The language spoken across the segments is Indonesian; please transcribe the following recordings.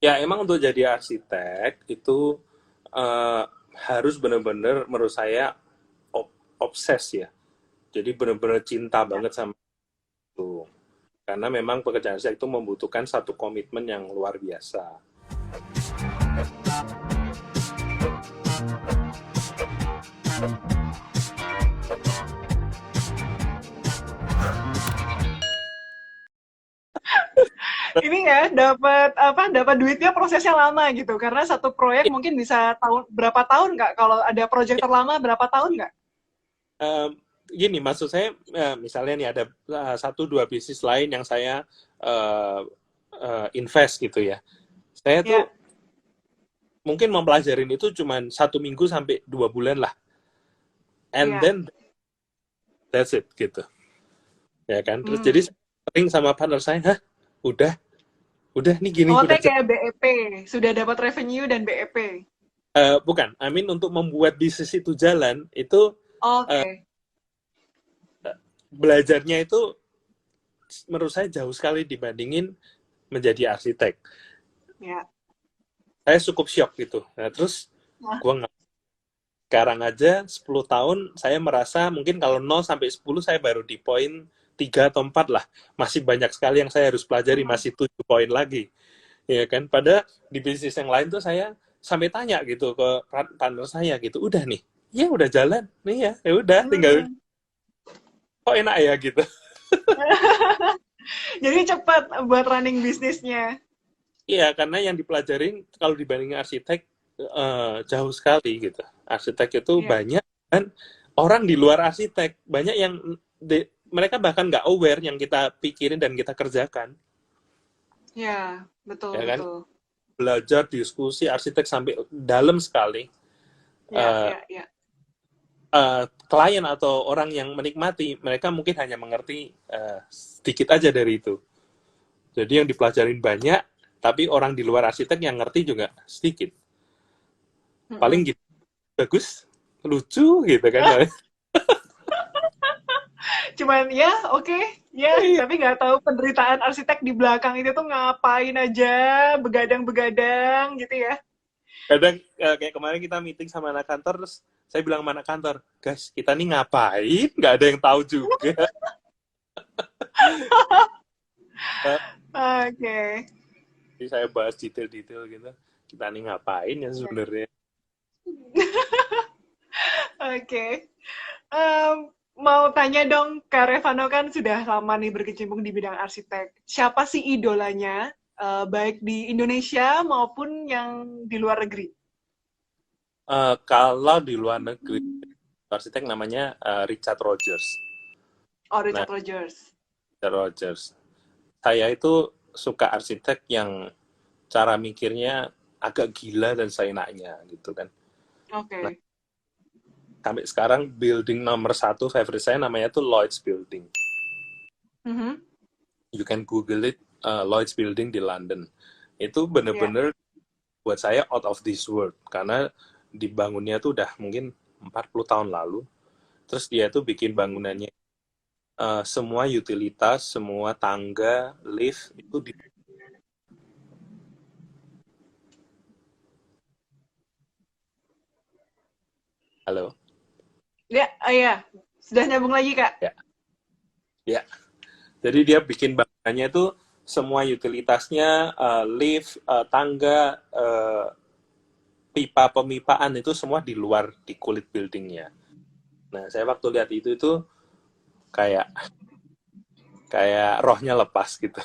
Ya, emang untuk jadi arsitek itu eh, harus benar-benar menurut saya obses ya. Jadi benar-benar cinta Ya. banget sama itu. Karena memang pekerjaan arsitek itu membutuhkan satu komitmen yang luar biasa. Ini ya dapat apa? Dapat duitnya prosesnya lama gitu. Karena satu proyek Ya, mungkin bisa tahun berapa tahun nggak? Kalau ada proyek terlama berapa tahun nggak? eh, gini, maksud saya misalnya nih ada satu dua bisnis lain yang saya eh, invest gitu ya. Saya Ya, tuh mungkin mempelajarin itu cuma 1 minggu sampai 2 bulan lah. And ya. then that's it gitu. Ya kan? Terus jadi Hmm. sering sama partner saya, hah, udah, udah nih gini, Oh, udah kayak BEP. Sudah dapat revenue dan BEP. bukan, I mean untuk membuat bisnis itu jalan, itu uh, Oke. belajarnya itu menurut saya jauh sekali dibandingin menjadi arsitek. Ya. Saya cukup shock gitu. Nah, terus Nah, gua nggak, sekarang aja 10 tahun saya merasa mungkin kalau 0 sampai 10 saya baru di poin 3 atau 4 lah. Masih banyak sekali yang saya harus pelajari, mhm. masih 7 poin lagi. Ya kan? Pada di bisnis yang lain tuh saya sampai tanya gitu ke partner saya gitu, udah nih, ya udah jalan nih ya, ya udah tinggal Hmm. kok enak ya gitu. Jadi cepat buat running bisnisnya. Iya, karena yang dipelajarin kalau dibandingin arsitek jauh sekali gitu. Arsitek itu Iya. banyak kan orang di luar arsitek banyak yang mereka bahkan nggak aware yang kita pikirin dan kita kerjakan, Ya, betul ya kan? betul. Belajar diskusi arsitek sampai dalam sekali. Ya, Eh, ya, ya. Klien atau orang yang menikmati mereka mungkin hanya mengerti sedikit aja dari itu. Jadi yang dipelajarin banyak, tapi orang di luar arsitek yang ngerti juga sedikit. Paling Mhm. gitu, bagus, lucu gitu kan. Cuman ya, oke, ya, Iya. tapi nggak tahu penderitaan arsitek di belakang itu tuh ngapain aja, begadang-begadang gitu ya. Kadang kayak kemarin kita meeting sama anak kantor, terus saya bilang sama anak kantor, guys, kita nih ngapain? Nggak ada yang tahu juga. Oke. Jadi saya bahas detail-detail gitu. Kita nih ngapain ya sebenarnya? Oke. Em, mau tanya dong, Kak Revano kan sudah lama nih berkecimpung di bidang arsitek. Siapa sih idolanya, baik di Indonesia maupun yang di luar negeri? Kalau di luar negeri, arsitek namanya Richard Rogers. Oh, Nah, Richard Rogers. Richard Rogers. Saya itu suka arsitek yang cara mikirnya agak gila dan seenaknya gitu kan. Nah, Oke. sampai sekarang building nomor satu favorite saya namanya tuh Lloyd's Building. Mhm. You can Google it, Lloyd's Building di London. Itu Ya. bener-bener buat saya out of this world karena dibangunnya tuh udah mungkin 40 tahun lalu. Terus dia tuh bikin bangunannya semua utilitas, semua tangga, lift itu di. Halo. Ya, ya. Sudah nyambung lagi, Kak. Ya, ya. Jadi dia bikin bangunannya itu semua utilitasnya, lift, tangga, pipa pemipaan itu semua di luar di kulit buildingnya. Nah, saya waktu lihat itu kayak kayak rohnya lepas gitu.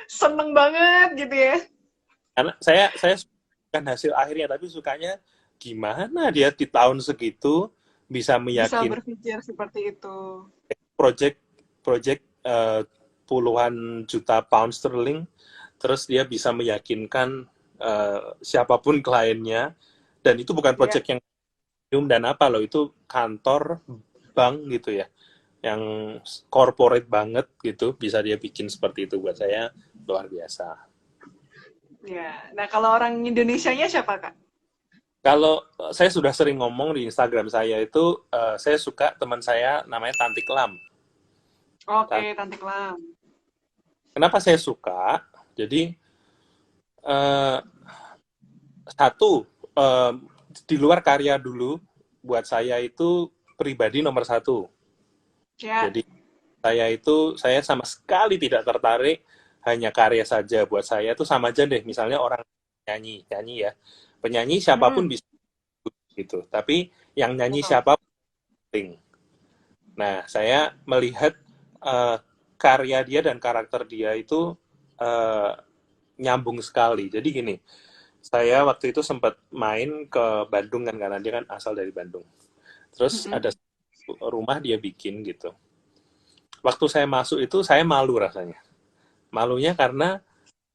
Seneng banget gitu ya. Karena saya bukan hasil akhirnya, tapi sukanya gimana dia di tahun segitu bisa Bisa meyakinkan berpikir seperti itu. project project puluhan juta pound sterling, terus dia bisa meyakinkan siapapun kliennya, dan itu bukan Ya. project yang dan apa loh, itu kantor bank gitu ya, yang corporate banget gitu, bisa dia bikin seperti itu. Buat saya luar biasa. Ya. Nah, kalau orang Indonesianya siapa, Kak? Kalau saya sudah sering ngomong di Instagram saya itu, saya suka teman saya namanya Tantik Lam. Oke, Tantik Lam. Kenapa saya suka? Jadi eh, satu, eh, di luar karya dulu, buat saya itu pribadi nomor satu. Ya. Jadi saya sama sekali tidak tertarik hanya karya saja. Buat saya itu sama aja deh. Misalnya orang nyanyi ya, penyanyi siapapun Mm-mm. bisa gitu. Tapi yang nyanyi Betul. siapa penting. Nah, saya melihat eh, karya dia dan karakter dia itu eh, nyambung sekali. Jadi gini, saya waktu itu sempat main ke Bandung kan karena dia kan asal dari Bandung. Terus Mm-mm. ada rumah dia bikin gitu. Waktu saya masuk itu saya malu rasanya. Malunya karena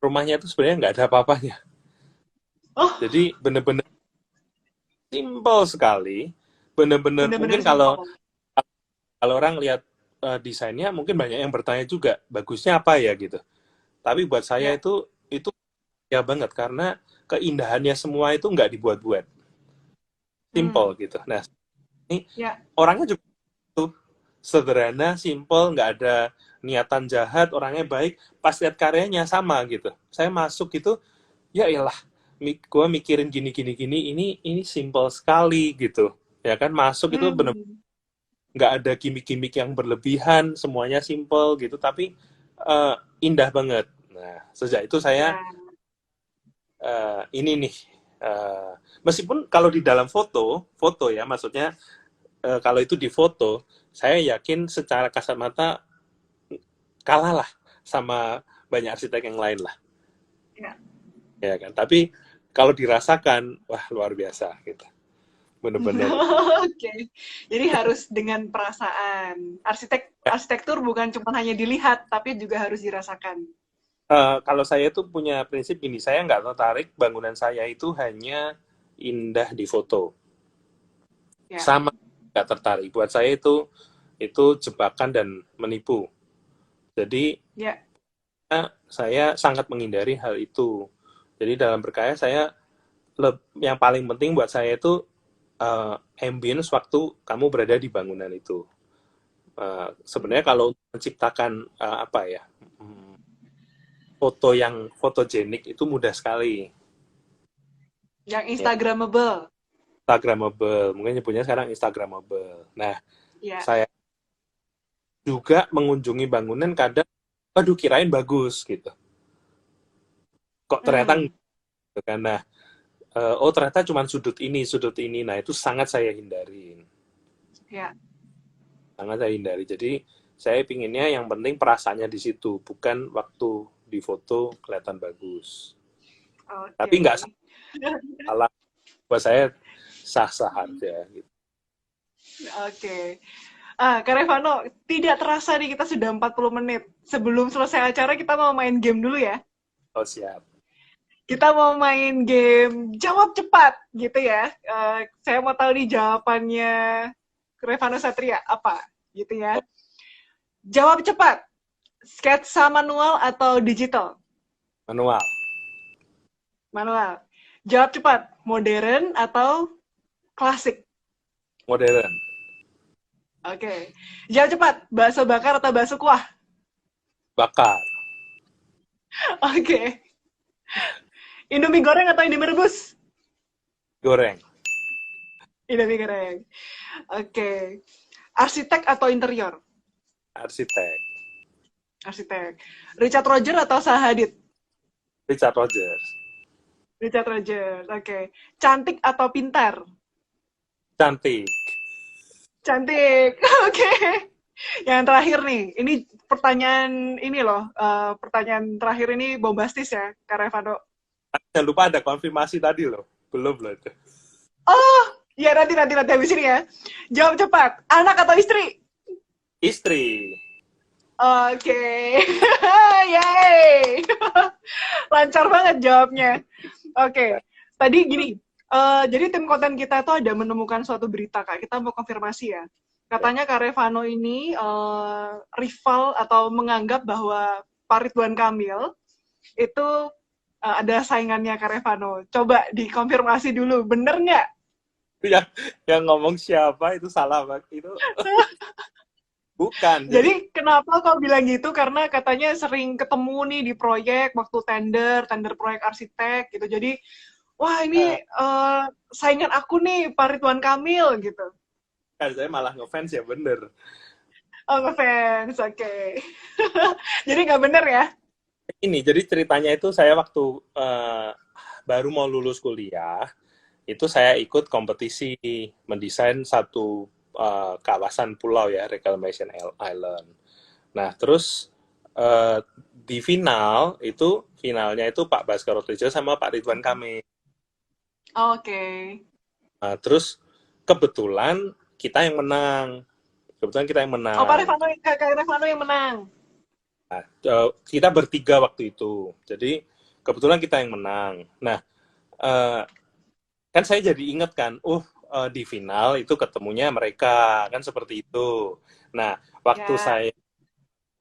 rumahnya itu sebenarnya nggak ada apa-apanya. Oh, Jadi bener-bener simple sekali. Bener-bener bener-bener mungkin kalau simpel. kalau orang lihat desainnya mungkin banyak yang bertanya juga bagusnya apa ya gitu. Tapi buat saya Ya. itu ya banget karena keindahannya semua itu nggak dibuat-buat, simple Hmm. gitu. Nah, ini Ya. orangnya juga tuh sederhana, simple, nggak ada niatan jahat, orangnya baik. Pas lihat karyanya sama gitu. Saya masuk gitu, ya iyalah, gue mikirin gini gini gini, ini simple sekali gitu. Ya kan masuk itu bener Hmm. nggak ada gimmick-gimmick yang berlebihan, semuanya simple gitu, tapi eh, indah banget. Nah, sejak itu saya Ya. ini nih, eh, meskipun kalau di dalam foto ya, maksudnya kalau itu di foto, saya yakin secara kasat mata kalah lah sama banyak arsitek yang lain lah, Ya. ya kan. Tapi kalau dirasakan, wah luar biasa gitu, bener-bener. Oke. Jadi harus dengan perasaan. Arsitektur bukan cuma hanya dilihat, tapi juga harus dirasakan. Kalau saya itu punya prinsip gini, saya nggak tertarik bangunan saya itu hanya indah di foto, Ya. sama nggak tertarik. Buat saya itu jebakan dan menipu. Jadi Ya. saya sangat menghindari hal itu. Jadi dalam berkarya saya yang paling penting buat saya itu ambience waktu kamu berada di bangunan itu. Sebenarnya kalau menciptakan apa ya, hmm, foto yang fotogenik itu mudah sekali. Yang Ya, Instagramable. Instagramable, mungkin nyebutnya sekarang Instagramable. Nah, Ya. saya juga mengunjungi bangunan kadang, aduh kirain bagus gitu. Kok ternyata Hmm. enggak gitu kan. Nah, oh ternyata cuma sudut ini, sudut ini. Nah, itu sangat saya hindari. Ya. Sangat saya hindari. Jadi, saya pinginnya yang penting perasaannya di situ, bukan waktu di foto kelihatan bagus. Tapi nggak Oke. salah, buat saya sah-sah aja. Gitu. Oke. Kak Revano, tidak terasa nih kita sudah 40 menit. Sebelum selesai acara, kita mau main game dulu ya. Oh, siap. Kita mau main game jawab cepat, gitu ya. Saya mau tahu nih jawabannya Revano Satria apa, gitu Oh, ya. Jawab cepat, sketsa manual atau digital? manual, Manual. Jawab cepat, modern atau klasik? modern, Oke. Jawab cepat, bakso bakar atau bakso kuah? bakar, Oke. Indomie goreng atau Indomie rebus? goreng, Indomie goreng. Oke. Arsitek atau interior? arsitek, Arsitek. Richard Roger atau Zaha Hadid? Richard Rogers, Richard Roger. Oke. Cantik atau pintar? cantik, Cantik. Oke. Yang terakhir nih, ini pertanyaan ini loh, pertanyaan terakhir ini bombastis ya, Kak Revano. jangan lupa ada konfirmasi tadi loh, belum loh itu. Oh, ya nanti habis ini ya. Jawab cepat, anak atau istri? Istri, Oke. Yeay. Lancar banget jawabnya. Oke. Tadi gini, jadi tim konten kita itu ada menemukan suatu berita, Kak. Kita mau konfirmasi ya. Katanya Kak Revano ini rival atau menganggap bahwa Pak Ridwan Kamil itu ada saingannya Kak Revano. Coba dikonfirmasi dulu, bener nggak? yang yang ngomong siapa itu salah banget itu. Bukan, jadi Jadi kenapa kau bilang gitu? Karena katanya sering ketemu nih di proyek waktu tender proyek arsitek gitu. Jadi, wah eh, ini saingan aku nih Pak Ridwan Kamil gitu. kan saya malah ngefans ya bener. Oh, ngefans, oke. Jadi nggak bener ya? Ini, jadi ceritanya itu saya waktu eh, baru mau lulus kuliah, itu saya ikut kompetisi mendesain satu kawasan pulau ya, Reclamation Island. Nah, terus di finalnya itu Pak Baskoro Tejo sama Pak Ridwan Kamil. Oke. Nah, terus kebetulan kita yang menang. Kebetulan kita yang Oh, Pak menang. Revano, Kak Revano yang menang. Nah, kita bertiga waktu itu. Jadi kebetulan kita yang menang. Nah, eh, kan saya jadi inget kan, di final itu ketemunya mereka, kan seperti itu. Nah, waktu Ya, saya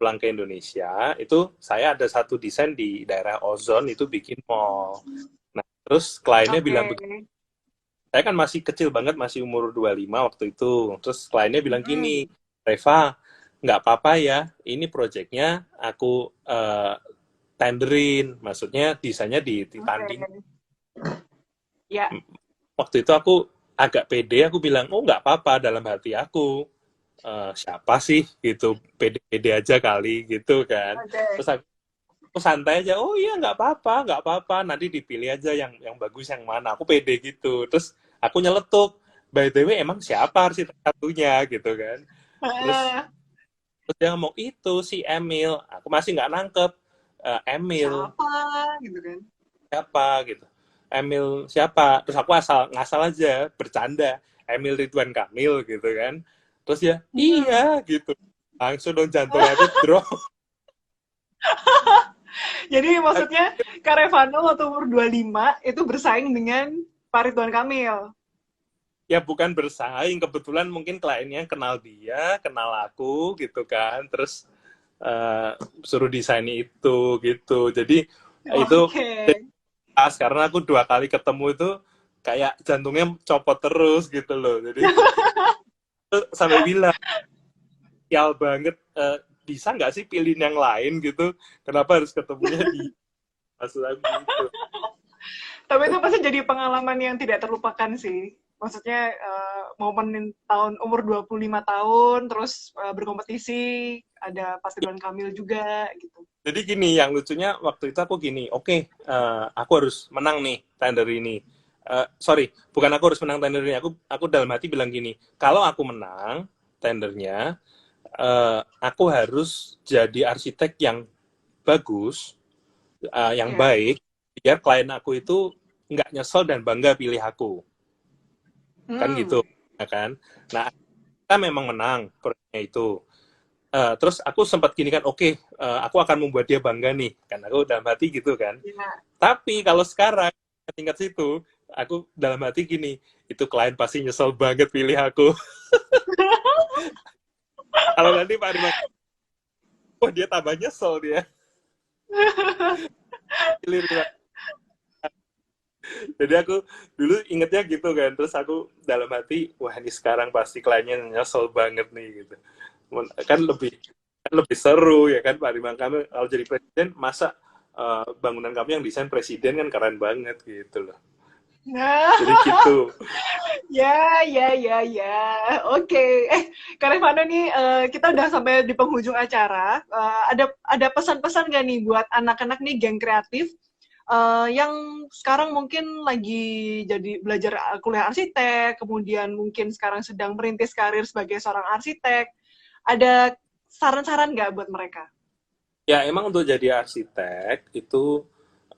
pulang ke Indonesia, itu saya ada satu desain di daerah Ozon, itu bikin mall. Nah, terus kliennya oke. bilang, saya kan masih kecil banget, masih umur 25 waktu itu. Terus kliennya bilang gini, Mm-mm. Reva, nggak apa-apa ya, ini proyeknya aku tenderin, maksudnya desainnya ditanding. Oke. Ya. Waktu itu aku agak pede, aku bilang, oh nggak apa-apa dalam hati aku. Siapa sih gitu, pede-pede aja kali gitu kan. Oke. Terus aku santai aja, oh iya nggak apa-apa, nanti dipilih aja yang bagus yang mana. Aku pede gitu. Terus aku nyeletuk, by the way emang siapa arsitek satunya gitu kan. Terus, Ah, terus dia ngomong itu si Emil. Aku masih nggak nangkep. Emil siapa gitu kan? siapa gitu. Emil siapa? Terus aku ngasal aja bercanda. Emil Ridwan Kamil gitu kan. Terus ya Hmm. iya gitu. Langsung dong jantung aku drop. Jadi maksudnya Kak Revano waktu umur 25 itu bersaing dengan Pak Ridwan Kamil. Ya bukan bersaing, kebetulan mungkin kliennya kenal dia, kenal aku gitu kan, terus eh, suruh desain itu gitu. Jadi itu Oke. pas karena aku 2 kali ketemu itu kayak jantungnya copot terus gitu loh. Jadi sampai bilang, sial banget, bisa nggak sih pilihin yang lain gitu? Kenapa harus ketemunya di maksud aku gitu? Tapi itu pasti jadi pengalaman yang tidak terlupakan sih. Maksudnya momen tahun umur 25 tahun terus berkompetisi, ada Pak Ridwan Kamil juga gitu. Jadi gini, yang lucunya waktu itu aku gini, oke, aku harus menang nih tender ini. Sorry, bukan aku harus menang tender ini. Aku dalam hati bilang gini, kalau aku menang tendernya, aku harus jadi arsitek yang bagus, yang Ya. baik, biar klien aku itu nggak nyesel dan bangga pilih aku, kan Hmm. gitu, ya kan? Nah, kita memang menang proyeknya itu. Terus aku sempat gini kan, oke, aku akan membuat dia bangga nih, kan aku dalam hati gitu kan. Ya. Tapi kalau sekarang tingkat situ, aku dalam hati gini, itu klien pasti nyesel banget pilih aku. Kalau nanti Pak Arima, wah dia tambah nyesel dia pilih Rima. Jadi aku dulu ingetnya gitu kan, terus aku dalam hati, wah ini sekarang pasti kliennya nyesel banget nih gitu. Kan lebih seru ya kan Pak Arima, kami kalau jadi presiden masa bangunan kami yang desain presiden kan keren banget gitu loh. Jadi Nah, gitu. ya, ya, ya, ya. Oke. Kak Revano nih, kita udah sampai di penghujung acara. Ada pesan-pesan nggak nih buat anak-anak nih geng kreatif yang sekarang mungkin lagi jadi belajar kuliah arsitek, kemudian mungkin sekarang sedang merintis karir sebagai seorang arsitek. Ada saran-saran nggak buat mereka? Ya emang untuk jadi arsitek itu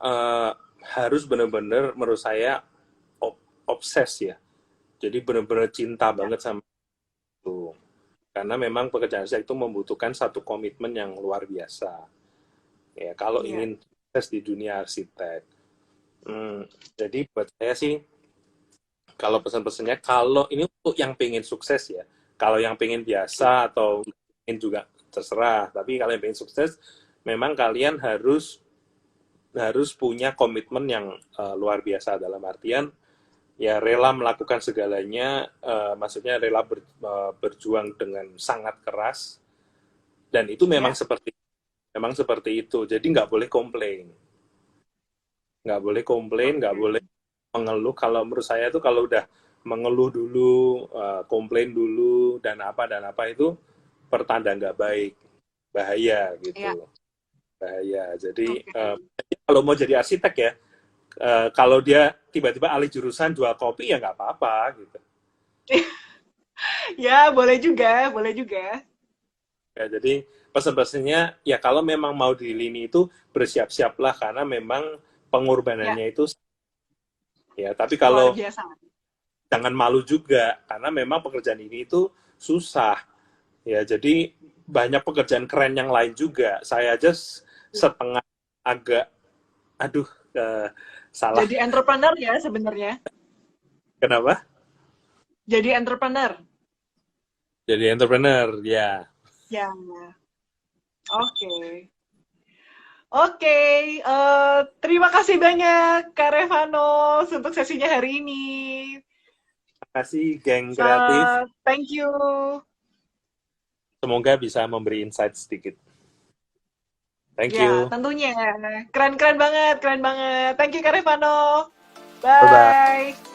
eh, harus benar-benar menurut saya obses ya. Jadi benar-benar cinta Ya, banget sama itu. Karena memang pekerjaan arsitek itu membutuhkan satu komitmen yang luar biasa. Ya kalau iya, ingin sukses di dunia arsitek. Hmm, jadi buat saya sih kalau pesan-pesannya kalau ini untuk yang pengen sukses ya. Kalau yang pengen biasa atau ingin juga terserah. Tapi kalau yang pengen sukses memang kalian harus harus punya komitmen yang luar biasa dalam artian ya rela melakukan segalanya, maksudnya rela berjuang dengan sangat keras Dan itu Ya, memang seperti itu. Jadi nggak boleh komplain. Nggak boleh komplain, nggak oke. boleh mengeluh. Kalau menurut saya tuh kalau udah mengeluh dulu, komplain dulu, dan apa itu pertanda nggak baik, bahaya Ya, gitu, bahaya. Jadi oke. kalau mau jadi arsitek ya, kalau dia tiba-tiba alih jurusan jual kopi ya nggak apa-apa gitu. Ya, boleh juga, boleh juga. Ya, jadi pesan-pesannya ya kalau memang mau di lini itu bersiap-siaplah karena memang Ya, pengorbanannya itu ya. Tapi luar kalau biasa. jangan malu juga karena memang pekerjaan ini itu susah ya. Jadi banyak pekerjaan keren yang lain juga. Saya aja setengah agak aduh salah. Jadi entrepreneur ya sebenarnya. Kenapa? Jadi entrepreneur. Jadi entrepreneur ya. Ya, oke. Oke, terima kasih banyak Kak Revanos untuk sesinya hari ini. Terima kasih geng kreatif. Thank you. Semoga bisa memberi insight sedikit. Thank Ya, you. tentunya. Keren-keren banget, keren banget. Thank you Kak Revano. Bye bye. Bye.